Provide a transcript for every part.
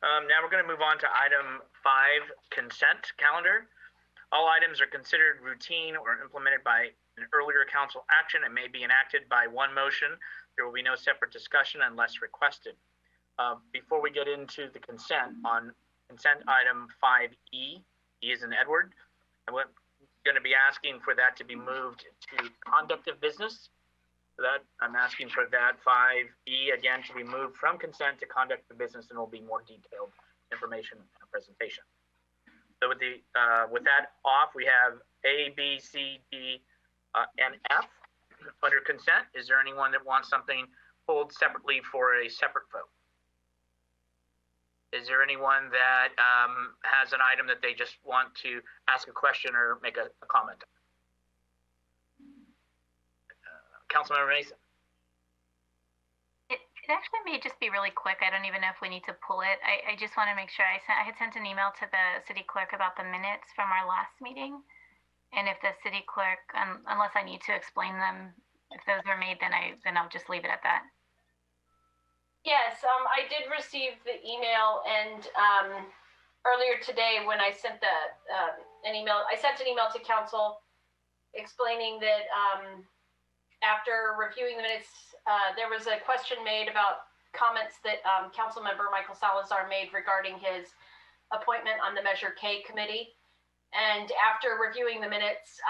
Now we're going to move on to item 5, consent calendar. All items are considered routine or implemented by an earlier council action and may be enacted by one motion. There will be no separate discussion unless requested. Before we get into the consent, on consent item 5E, E is in Edward, I'm going to be asking for that to be moved to conduct of business. So that I'm asking for that 5E again to be moved from consent to conduct of business, and will be more detailed information in a presentation. So with that off, we have A, B, C, D, and F under consent. Is there anyone that wants something pulled separately for a separate vote? Is there anyone that has an item that they just want to ask a question or make a comment? Councilmember Mason. It actually may just be really quick. I don't even know if we need to pull it. I just want to make sure I had sent an email to the city clerk about the minutes from our last meeting. And if the city clerk, unless I need to explain them, if those were made, then I'll just leave it at that. Yes, I did receive the email, and earlier today when I sent an email to council explaining that after reviewing the minutes, there was a question made about comments that council member Michael Salazar made regarding his appointment on the Measure K committee. And after reviewing the minutes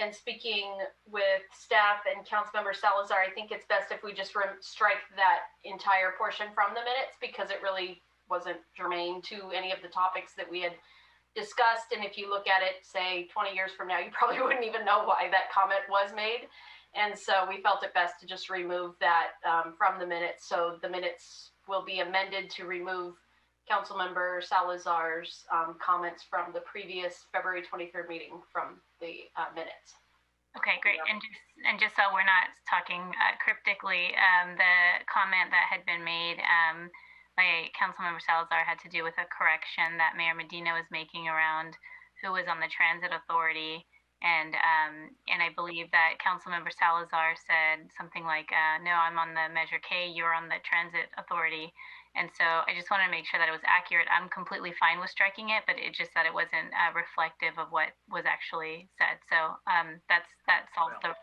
and speaking with staff and Councilmember Salazar, I think it's best if we just strike that entire portion from the minutes, because it really wasn't germane to any of the topics that we had discussed. And if you look at it, say 20 years from now, you probably wouldn't even know why that comment was made. And so we felt it best to just remove that from the minutes. So the minutes will be amended to remove Councilmember Salazar's comments from the previous February 23rd meeting from the minutes. Okay, great. And just so we're not talking cryptically, the comment that had been made by Councilmember Salazar had to do with a correction that Mayor Medina was making around who was on the Transit Authority. And I believe that Councilmember Salazar said something like, no, I'm on the Measure K, you're on the Transit Authority. And so I just want to make sure that it was accurate. I'm completely fine with striking it, but it just that it wasn't reflective of what was actually said. So that solves the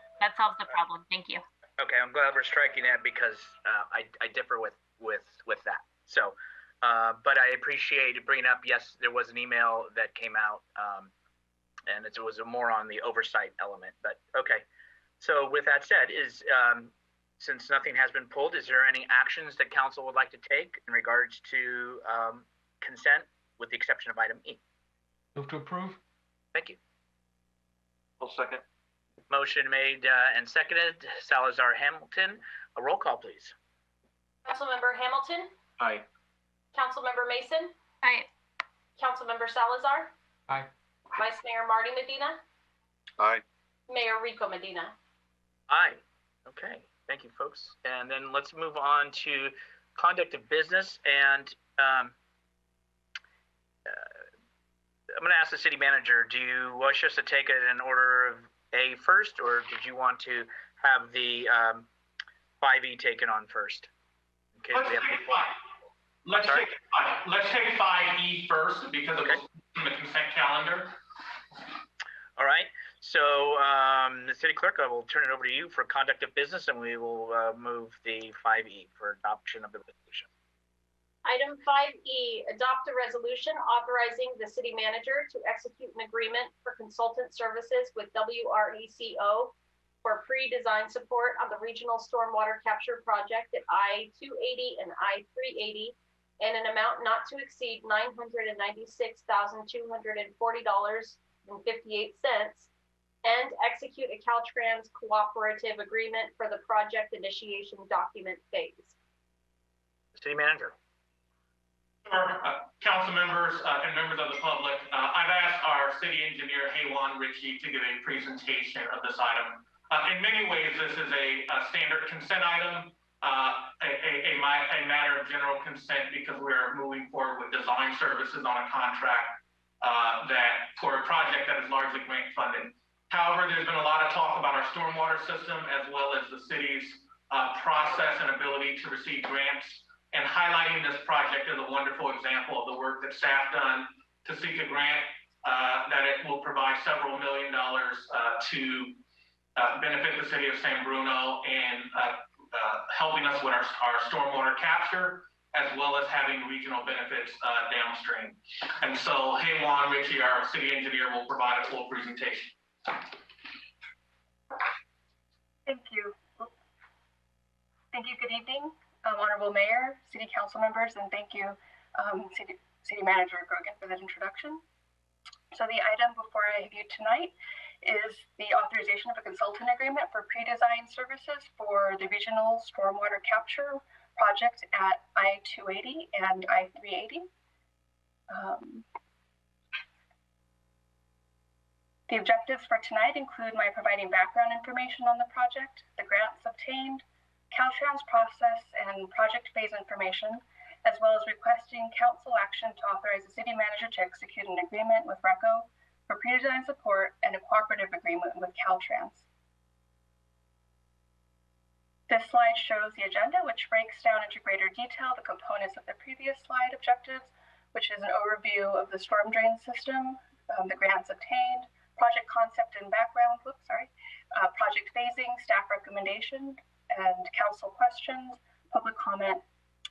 problem. Thank you. Okay, I'm glad we're striking that, because I differ with that. So, but I appreciate you bringing up. Yes, there was an email that came out, and it was more on the oversight element. But okay. So with that said, since nothing has been pulled, is there any actions that council would like to take in regards to consent, with the exception of item E? Move to approve. Thank you. I'll second. Motion made and seconded. Salazar, Hamilton. A roll call, please. Councilmember Hamilton? Aye. Councilmember Mason? Aye. Councilmember Salazar? Aye. Vice Mayor Marty Medina? Aye. Mayor Rico Medina? Aye. Okay. Thank you, folks. And then let's move on to conduct of business. And I'm going to ask the city manager, do you wish us to take it in order of A first, or did you want to have the 5E taken on first? Let's take 5E first, because it was in the consent calendar. All right. So the city clerk, I will turn it over to you for conduct of business, and we will move the 5E for adoption of the resolution. Item 5E, adopt a resolution authorizing the city manager to execute an agreement for consultant services with WRECO for pre-design support on the regional stormwater capture project at I-280 and I-380, and an amount not to exceed $996,240.58, and execute a Caltrans cooperative agreement for the project initiation document phase. City manager. Council members and members of the public, I've asked our city engineer, Haywan Ritchie, to give a presentation of this item. In many ways, this is a standard consent item, a matter of general consent, because we're moving forward with design services on a contract that for a project that is largely grant funded. However, there's been a lot of talk about our stormwater system, as well as the city's process and ability to receive grants and highlighting this project as a wonderful example of the work that staff done to seek a grant that it will provide several $1 million to benefit the city of San Bruno and helping us with our stormwater capture, as well as having regional benefits downstream. And so Haywan Ritchie, our city engineer, will provide a full presentation. Thank you. Thank you. Good evening, Honorable Mayor, City Council members, and thank you, City Manager Grogan, for that introduction. So the item before I have you tonight is the authorization of a consultant agreement for pre-design services for the regional stormwater capture project at I-280 and I-380. The objectives for tonight include my providing background information on the project, the grants obtained, Caltrans process and project phase information, as well as requesting council action to authorize the city manager to execute an agreement with RECO for pre-design support and a cooperative agreement with Caltrans. This slide shows the agenda, which breaks down into greater detail the components of the previous slide objectives, which is an overview of the storm drain system, the grants obtained, project concept and background, project phasing, staff recommendation, and council questions, public comment,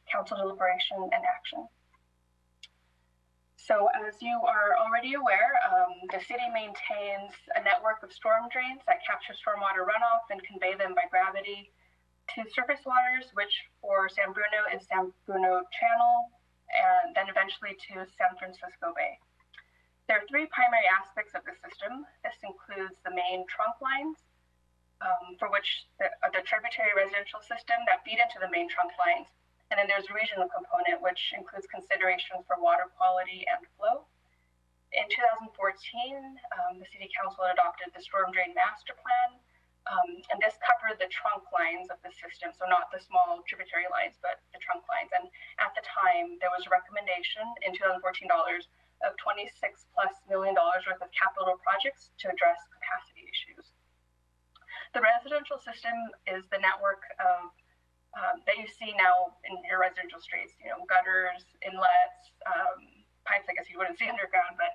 council deliberation, and action. So as you are already aware, the city maintains a network of storm drains that capture stormwater runoff and convey them by gravity to surface waters, which for San Bruno is San Bruno Channel, and then eventually to San Francisco Bay. There are three primary aspects of the system. This includes the main trunk lines, for which the tributary residential system that feed into the main trunk lines. And then there's a regional component, which includes considerations for water quality and flow. In 2014, the City Council adopted the Storm Drain Master Plan, and this covered the trunk lines of the system, so not the small tributary lines, but the trunk lines. And at the time, there was a recommendation in 2014 of $26+ million worth of capital projects to address capacity issues. The residential system is the network of that you see now in your residential streets, gutters, inlets, pipes, I guess you wouldn't see underground, but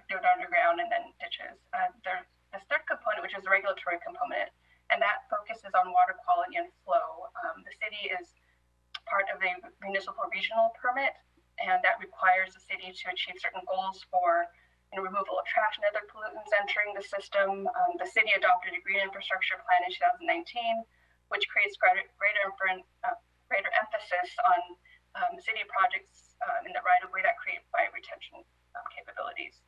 they're underground, and then ditches. There's this third component, which is the regulatory component, and that focuses on water quality and flow. The city is part of the municipal regional permit, and that requires the city to achieve certain goals for removal of trash and other pollutants entering the system. The city adopted a green infrastructure plan in 2019, which creates greater emphasis on city projects in the right-of-way that create fire retention capabilities.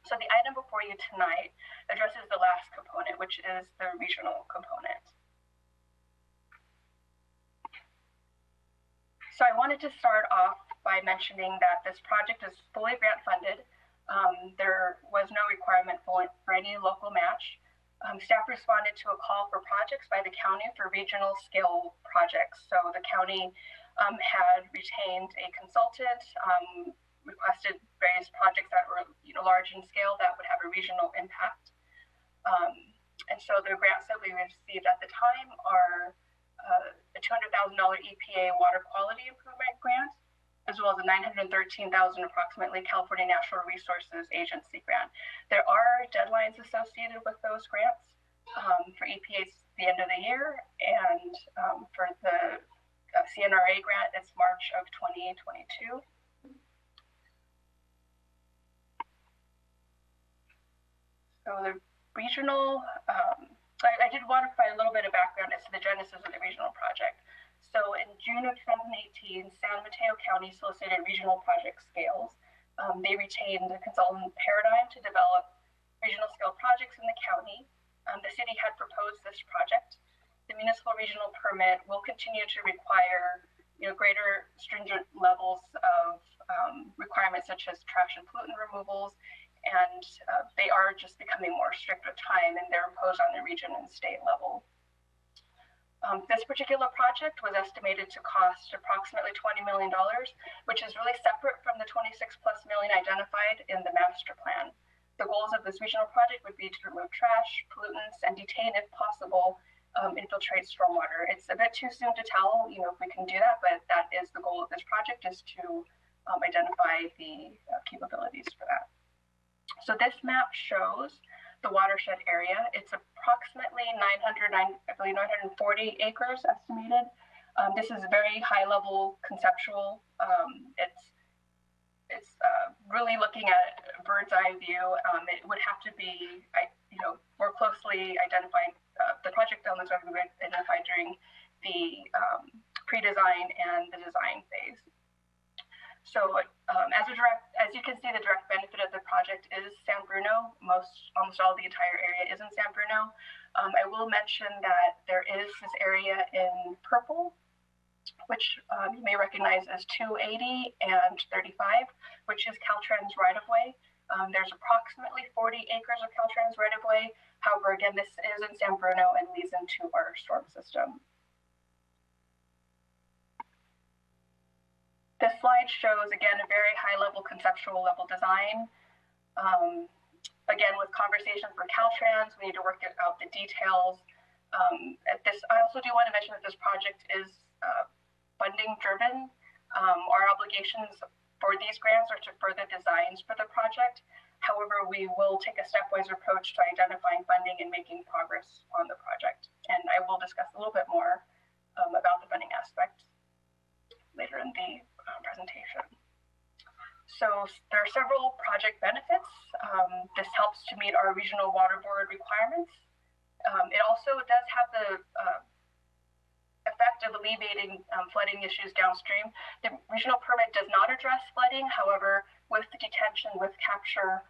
So the item before you tonight addresses the last component, which is the regional component. So I wanted to start off by mentioning that this project is fully grant funded. There was no requirement for any local match. Staff responded to a call for projects by the county for regional scale projects. So the county had retained a consultant, requested various projects that were large in scale that would have a regional impact. And so the grants that we received at the time are a $200,000 EPA water quality improvement grant, as well as a $913,000 approximately California Natural Resources Agency grant. There are deadlines associated with those grants. For EPA, it's the end of the year, and for the CNRA grant, it's March of 2022. So the regional, I did want to provide a little bit of background as to the genesis of the regional project. So in June of 2018, San Mateo County solicited regional project scales. They retained the consultant Paradigm to develop regional scale projects in the county. The city had proposed this project. The municipal regional permit will continue to require greater stringent levels of requirements such as trash and pollutant removals, and they are just becoming more strict with time, and they're imposed on the region and state level. This particular project was estimated to cost approximately $20 million, which is really separate from the $26+ million identified in the master plan. The goals of this regional project would be to remove trash, pollutants, and detain, if possible, infiltrate stormwater. It's a bit too soon to tell, if we can do that, but that is the goal of this project, is to identify the capabilities for that. So this map shows the watershed area. It's approximately 940 acres estimated. This is very high level conceptual. It's really looking at a bird's eye view. It would have to be, more closely identified. The project elements are going to be identified during the pre-design and the design phase. So as you can see, the direct benefit of the project is San Bruno. Almost all the entire area is in San Bruno. I will mention that there is this area in purple, which you may recognize as 280 and 35, which is Caltrans right-of-way. There's approximately 40 acres of Caltrans right-of-way. However, again, this is in San Bruno and leads into our storm system. This slide shows, again, a very high-level conceptual level design. Again, with conversations for Caltrans, we need to work out the details. I also do want to mention that this project is funding driven. Our obligations for these grants are to further designs for the project. However, we will take a stepwise approach to identifying funding and making progress on the project. And I will discuss a little bit more about the funding aspect later in the presentation. So there are several project benefits. This helps to meet our regional water board requirements. It also does have the effect of alleviating flooding issues downstream. The regional permit does not address flooding. However, with the detention, with capture,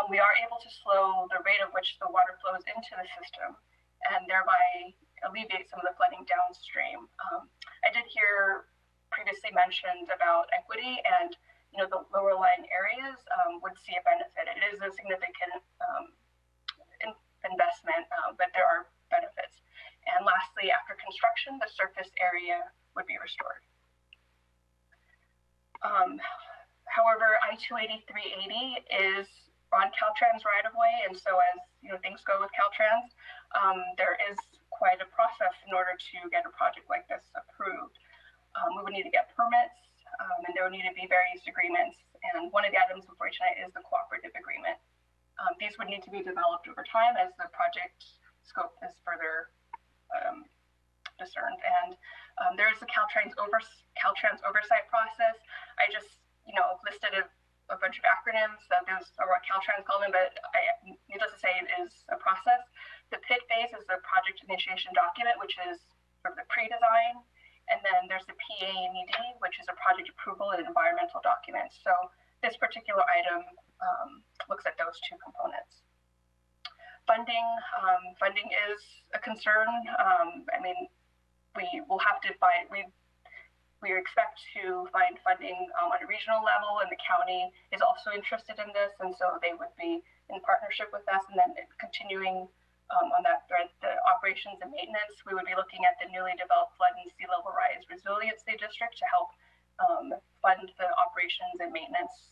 we are able to slow the rate of which the water flows into the system and thereby alleviate some of the flooding downstream. I did hear previously mentioned about equity, and the lower lying areas would see a benefit. It is a significant investment, but there are benefits. And lastly, after construction, the surface area would be restored. However, I-280/380 is on Caltrans right-of-way, and so as things go with Caltrans, there is quite a process in order to get a project like this approved. We would need to get permits, and there would need to be various agreements. And one of the items before tonight is the cooperative agreement. These would need to be developed over time as the project scope is further discerned. And there is the Caltrans oversight process. I just listed a bunch of acronyms. Those are what Caltrans call them, but needless to say, it is a process. The PID phase is the project initiation document, which is sort of the pre-design. And then there's the PA&ED, which is a project approval and environmental document. So this particular item looks at those two components. Funding is a concern. We will have to find, we expect to find funding on a regional level, and the county is also interested in this, and so they would be in partnership with us. And then continuing on that thread, the operations and maintenance, we would be looking at the newly developed flood and sea level rise resiliency district to help fund the operations and maintenance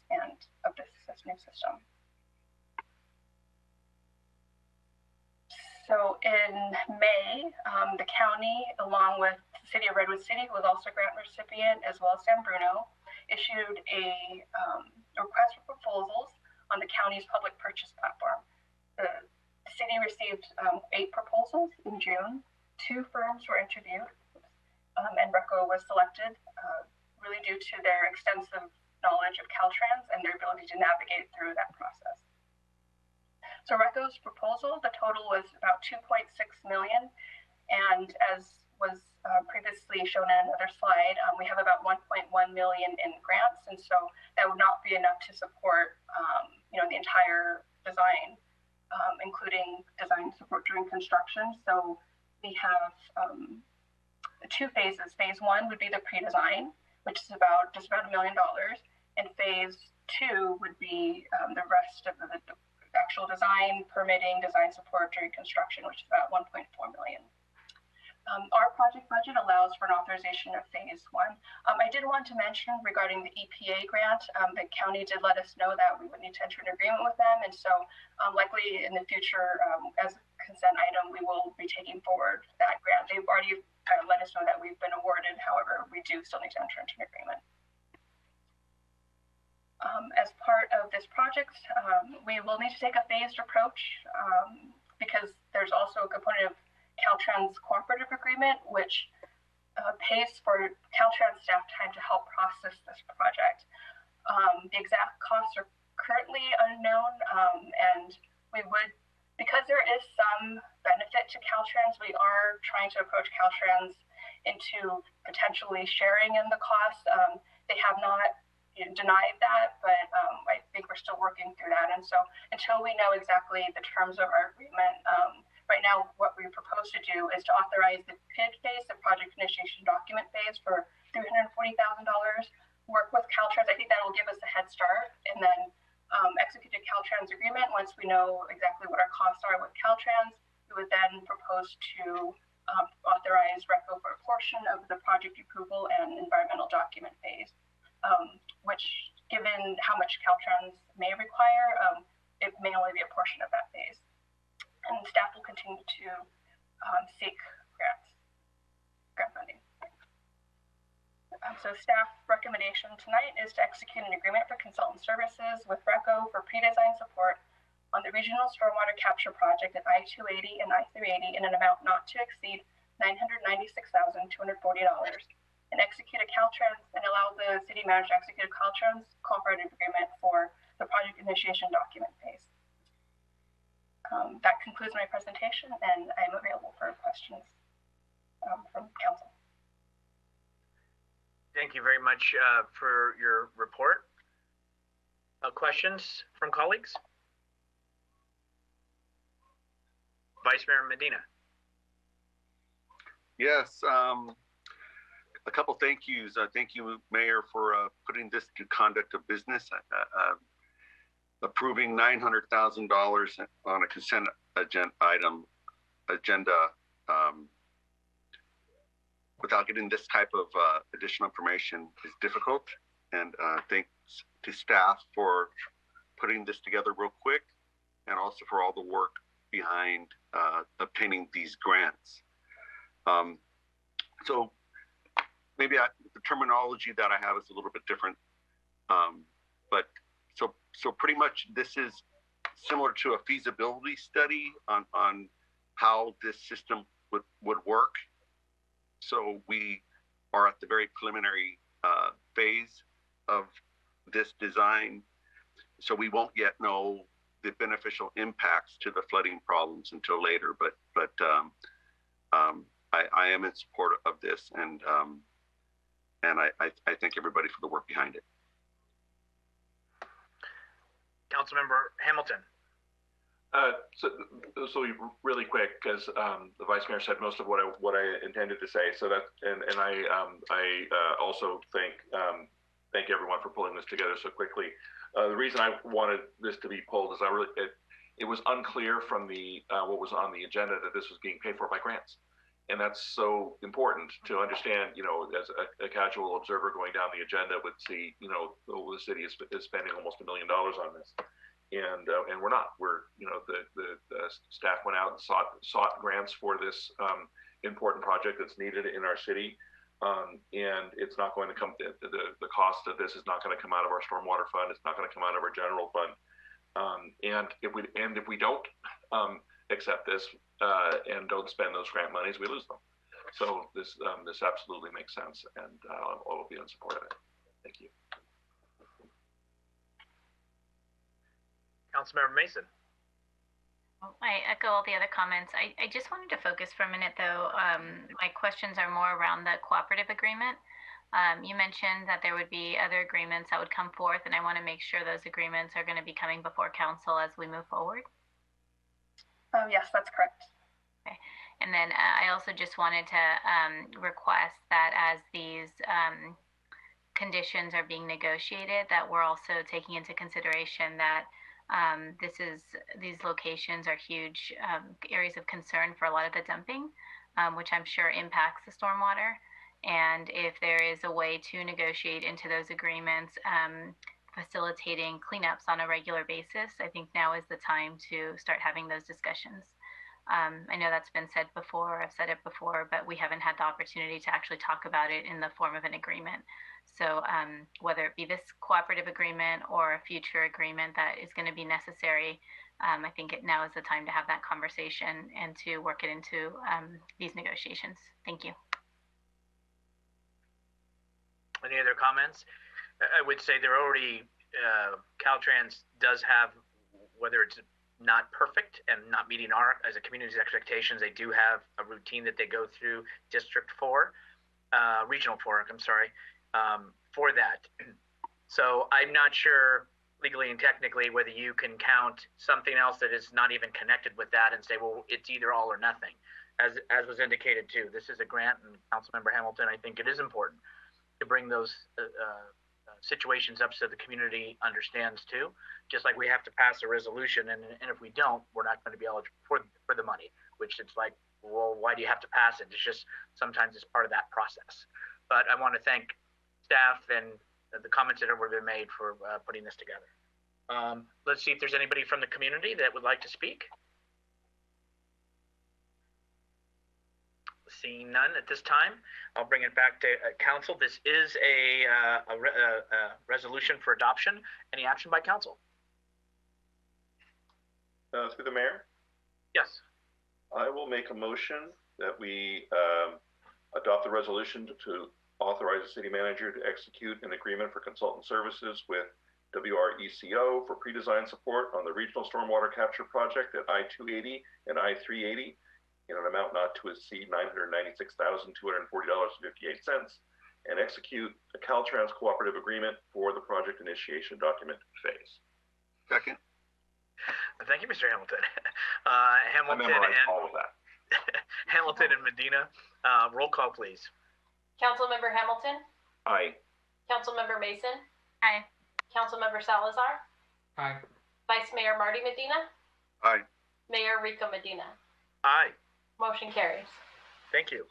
of this new system. So in May, the county, along with the city of Redwood City, who was also a grant recipient, as well as San Bruno, issued a request for proposals on the county's public purchase platform. The city received 8 proposals in June. 2 firms were interviewed, and RECO was selected, really due to their extensive knowledge of Caltrans and their ability to navigate through that process. So RECO's proposal, the total was about $2.6 million, and as was previously shown in another slide, we have about $1.1 million in grants, and so that would not be enough to support, the entire design, including design support during construction. So we have 2 phases. Phase 1 would be the pre-design, which is just about $1 million, and phase 2 would be the rest of the actual design, permitting, design support during construction, which is about $1.4 million. Our project budget allows for an authorization of phase 1. I did want to mention regarding the EPA grant, the county did let us know that we would need to enter an agreement with them, and so likely in the future, as consent item, we will be taking forward that grant. They've already kind of let us know that we've been awarded. However, we do still need to enter into an agreement. As part of this project, we will need to take a phased approach because there's also a component of Caltrans cooperative agreement, which pays for Caltrans staff time to help process this project. The exact costs are currently unknown, and we would, because there is some benefit to Caltrans, we are trying to approach Caltrans into potentially sharing in the cost. They have not denied that, but I think we're still working through that. And so until we know exactly the terms of our agreement, right now what we propose to do is to authorize the PID phase, the project initiation document phase, for $340,000, work with Caltrans. I think that will give us a head start, and then execute a Caltrans agreement. Once we know exactly what our costs are with Caltrans, we would then propose to authorize RECO for a portion of the project approval and environmental document phase, which, given how much Caltrans may require, it may only be a portion of that phase. And staff will continue to seek grant funding. So staff recommendation tonight is to execute an agreement for consultant services with RECO for pre-design support on the regional stormwater capture project at I-280 and I-380 in an amount not to exceed $996,240, and execute a Caltrans and allow the city manager to execute a Caltrans cooperative agreement for the project initiation document phase. That concludes my presentation, and I am available for questions from council. Thank you very much for your report. Questions from colleagues? Vice Mayor Medina. Yes, a couple thank yous. Thank you, Mayor, for putting this to conduct of business. Approving $900,000 on a consent agenda without getting this type of additional information is difficult. And thanks to staff for putting this together real quick, and also for all the work behind obtaining these grants. So maybe the terminology that I have is a little bit different, but so pretty much this is similar to a feasibility study on how this system would work. So we are at the very preliminary phase of this design. So we won't yet know the beneficial impacts to the flooding problems until later, but I am in support of this, and I thank everybody for the work behind it. Councilmember Hamilton. So really quick, because the Vice Mayor said most of what I intended to say. So that, and I also thank everyone for pulling this together so quickly. The reason I wanted this to be pulled is it was unclear from the what was on the agenda that this was being paid for by grants. And that's so important to understand, as a casual observer going down the agenda would see, the city is spending almost $1 million on this. And we're not. We're, the staff went out and sought grants for this important project that's needed in our city. And it's not going to come, the cost of this is not going to come out of our stormwater fund. It's not going to come out of our general fund. And if we don't accept this and don't spend those grant monies, we lose them. So this absolutely makes sense, and I will be in support of it. Thank you. Councilmember Mason. I echo all the other comments. I just wanted to focus for a minute, though. My questions are more around the cooperative agreement. You mentioned that there would be other agreements that would come forth, and I want to make sure those agreements are going to be coming before council as we move forward. Yes, that's correct. Okay. And then I also just wanted to request that as these conditions are being negotiated, that we're also taking into consideration that these locations are huge areas of concern for a lot of the dumping, which I'm sure impacts the stormwater. And if there is a way to negotiate into those agreements, facilitating cleanups on a regular basis, I think now is the time to start having those discussions. I know that's been said before, I've said it before, but we haven't had the opportunity to actually talk about it in the form of an agreement. So whether it be this cooperative agreement or a future agreement that is going to be necessary, I think now is the time to have that conversation and to work it into these negotiations. Thank you. Any other comments? I would say they're already, Caltrans does have, whether it's not perfect and not meeting our, as a community's expectations, they do have a routine that they go through District 4, Regional 4, I'm sorry, for that. So I'm not sure legally and technically whether you can count something else that is not even connected with that and say, well, it's either all or nothing. As was indicated too, this is a grant, and Councilmember Hamilton, I think it is important to bring those situations up so the community understands too. Just like we have to pass a resolution, and if we don't, we're not going to be eligible for the money, which it's like, well, why do you have to pass it? It's just sometimes it's part of that process. But I want to thank staff and the comments that have already been made for putting this together. Let's see if there's anybody from the community that would like to speak. Seeing none at this time, I'll bring it back to council. This is a resolution for adoption. Any action by council? Through the mayor? Yes. I will make a motion that we adopt the resolution to authorize the city manager to execute an agreement for consultant services with WRECO for pre-design support on the regional stormwater capture project at I-280 and I-380 in an amount not to exceed $996,240.58, and execute a Caltrans cooperative agreement for the project initiation document phase. Second. Thank you, Mr. Hamilton. Hamilton and all of that. Hamilton and Medina. Roll call, please. Councilmember Hamilton, Aye. Councilmember Mason, Aye. Councilmember Salazar, Aye. Vice Mayor Marty Medina, Aye. Mayor Rico Medina. Aye. Motion carries. Thank you.